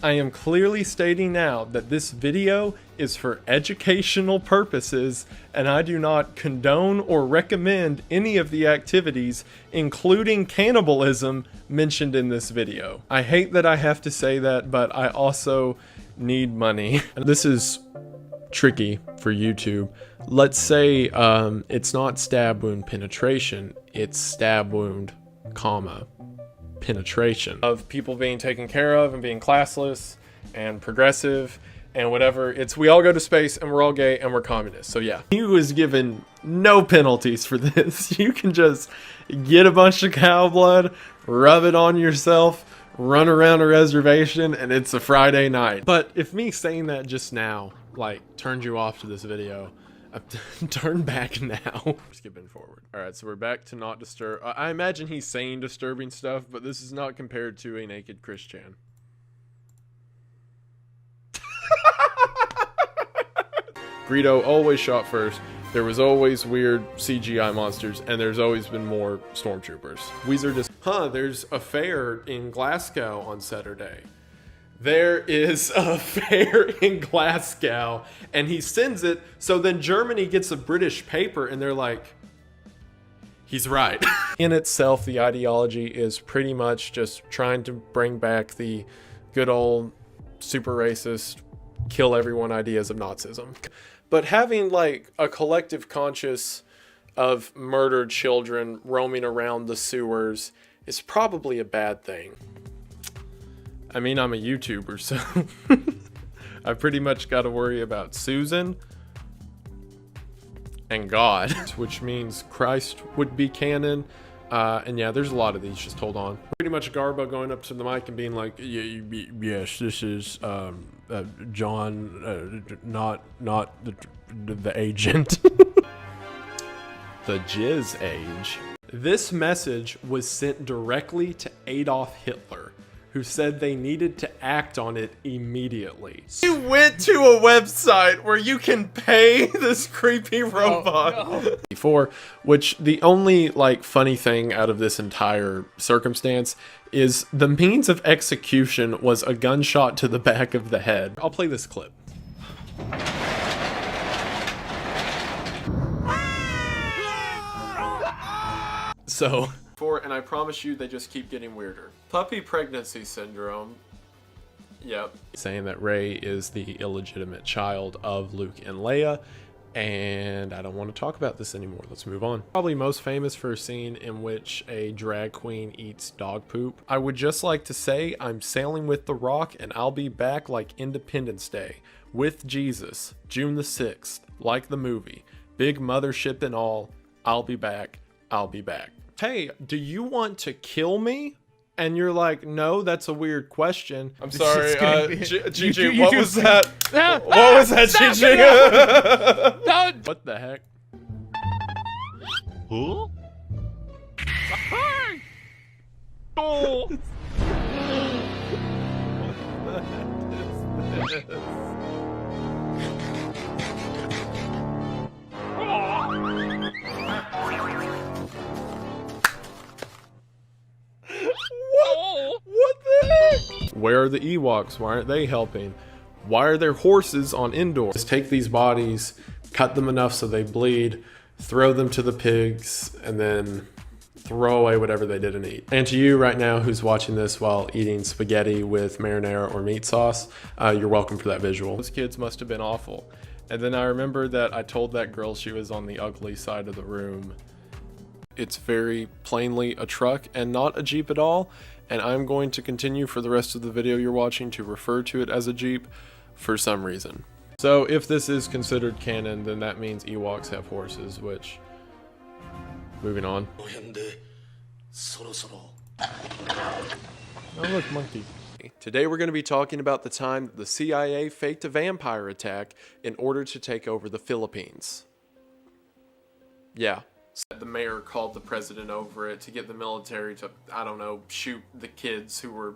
I am clearly stating now that this video is for educational purposes, and I do not condone or recommend any of the activities, including cannibalism, mentioned in this video. I hate that I have to say that, but I also need money. This is tricky for YouTube. Let's say it's not stab wound penetration, it's stab wound, comma, penetration. Of people being taken care of and being classless and progressive and whatever. It's we all go to space and we're all gay and we're communists. So yeah. He was given no penalties for this. You can just get a bunch of cow blood, rub it on yourself, run around a reservation, and it's a Friday night. But if me saying that just now, like, turned you off to this video, turn back now. Skipping forward. All right, so we're back to not disturb. I imagine he's saying disturbing stuff, but this is not compared to a naked Christian. Greedo always shot first. There was always weird CGI monsters, and there's always been more stormtroopers. Weezer just, there's a fair in Glasgow on Saturday. There is a fair in Glasgow, and he sends it, so then Germany gets a British paper, and they're like, he's right. In itself, the ideology is pretty much just trying to bring back the good old super racist, kill everyone ideas of Nazism. But having like a collective conscience of murdered children roaming around the sewers is probably a bad thing. I mean, I'm a YouTuber, so I pretty much got to worry about Susan and God, which means Christ would be canon. And yeah, there's a lot of these, just hold on. Pretty much Garbo going up to the mic and being like, yes, this is John, not the agent. The jizz age. This message was sent directly to Adolf Hitler, who said they needed to act on it immediately. You went to a website where you can pay this creepy robot. No. Before, which the only like funny thing out of this entire circumstance is the means of execution was a gunshot to the back of the head. I'll play this clip. So, and I promise you they just keep getting weirder. Puppy pregnancy syndrome. Yep. Saying that Rey is the illegitimate child of Luke and Leia, and I don't want to talk about this anymore. Let's move on. Probably most famous for a scene in which a drag queen eats dog poop. I would just like to say I'm sailing with the Rock, and I'll be back like Independence Day with Jesus, June the 6th, like the movie. Big mothership and all. I'll be back. I'll be back. Hey, do you want to kill me? And you're like, no, that's a weird question. I'm sorry, Gigi, what was that? What was that, Gigi? What the heck? Huh? Oh! What is this? What the heck? Where are the Ewoks? Why aren't they helping? Why are there horses on Endor? Just take these bodies, cut them enough so they bleed, throw them to the pigs, and then throw away whatever they didn't eat. And to you right now who's watching this while eating spaghetti with marinara or meat sauce, you're welcome for that visual. Those kids must have been awful. And then I remember that I told that girl she was on the ugly side of the room. It's very plainly a truck and not a Jeep at all, and I'm going to continue for the rest of the video you're watching to refer to it as a Jeep for some reason. So if this is considered canon, then that means Ewoks have horses, which... Moving on. Oh look, monkey. Today we're going to be talking about the time that the CIA faked a vampire attack in order to take over the Philippines. Yeah. The mayor called the president over it to get the military to, I don't know, shoot the kids who were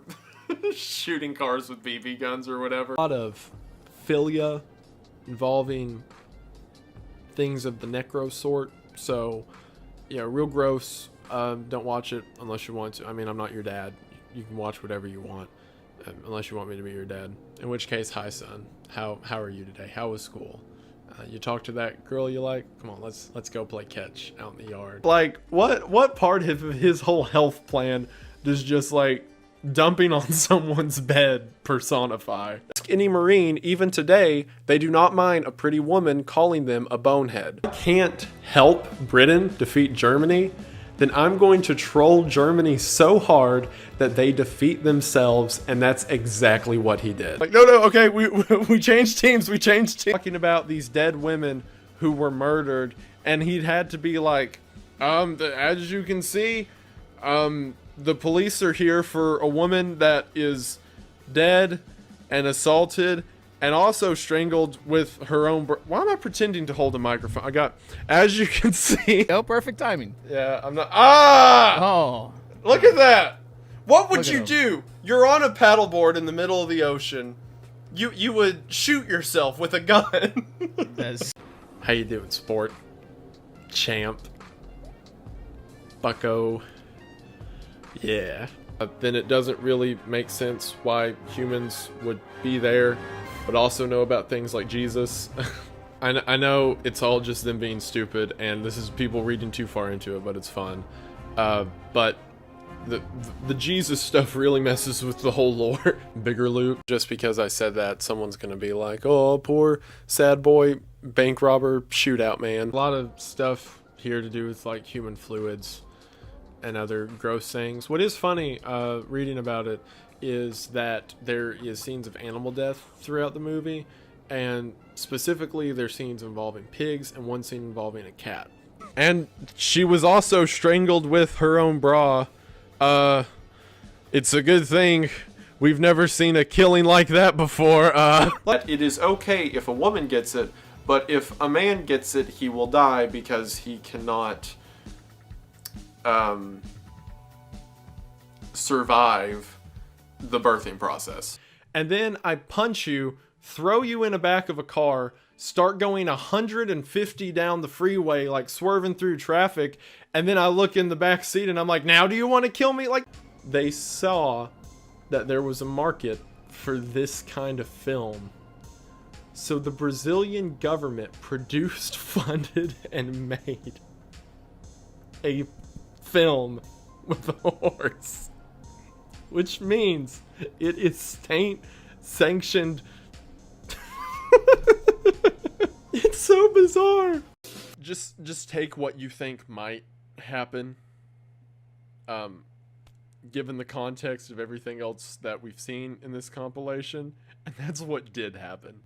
shooting cars with BB guns or whatever. A lot of philia involving things of the necro sort, so yeah, real gross. Don't watch it unless you want to. I mean, I'm not your dad. You can watch whatever you want. unless you want me to be your dad. In which case, hi son, how are you today? How was school? You talk to that girl you like? Come on, let's go play catch out in the yard. Like, what part of his whole health plan does just like dumping on someone's bed personify? Any Marine, even today, they do not mind a pretty woman calling them a bonehead. Can't help Britain defeat Germany, then I'm going to troll Germany so hard that they defeat themselves, and that's exactly what he did. Like, no, okay, we changed teams, Talking about these dead women who were murdered, and he'd had to be like, as you can see, the police are here for a woman that is dead and assaulted and also strangled with her own why am I pretending to hold a microphone? As you can see. Oh, perfect timing. Yeah, I'm not. Oh. Look at that. What would you do? You're on a paddleboard in the middle of the ocean. You would shoot yourself with a gun. How you doing, sport? Champ. Bucko. Yeah. Then it doesn't really make sense why humans would be there, but also know about things like Jesus. I know it's all just them being stupid, and this is people reading too far into it, but it's fun. But the Jesus stuff really messes with the whole lore. Bigger loop. Just because I said that, someone's gonna be like, oh, poor sad boy bank robber shootout man. A lot of stuff here to do with like human fluids and other gross things. What is funny reading about it is that there is scenes of animal death throughout the movie, and specifically there's scenes involving pigs and one scene involving a cat. And she was also strangled with her own bra. It's a good thing we've never seen a killing like that before. But it is okay if a woman gets it, but if a man gets it, he will die because he cannot survive the birthing process. And then I punch you, throw you in the back of a car, start going 150 down the freeway, like swerving through traffic, and then I look in the back seat and I'm like, now do you want to kill me? Like, they saw that there was a market for this kind of film. So the Brazilian government produced, funded, and made a film with a horse, which means it is sanctioned. It's so bizarre. Just take what you think might happen, given the context of everything else that we've seen in this compilation, and that's what did happen.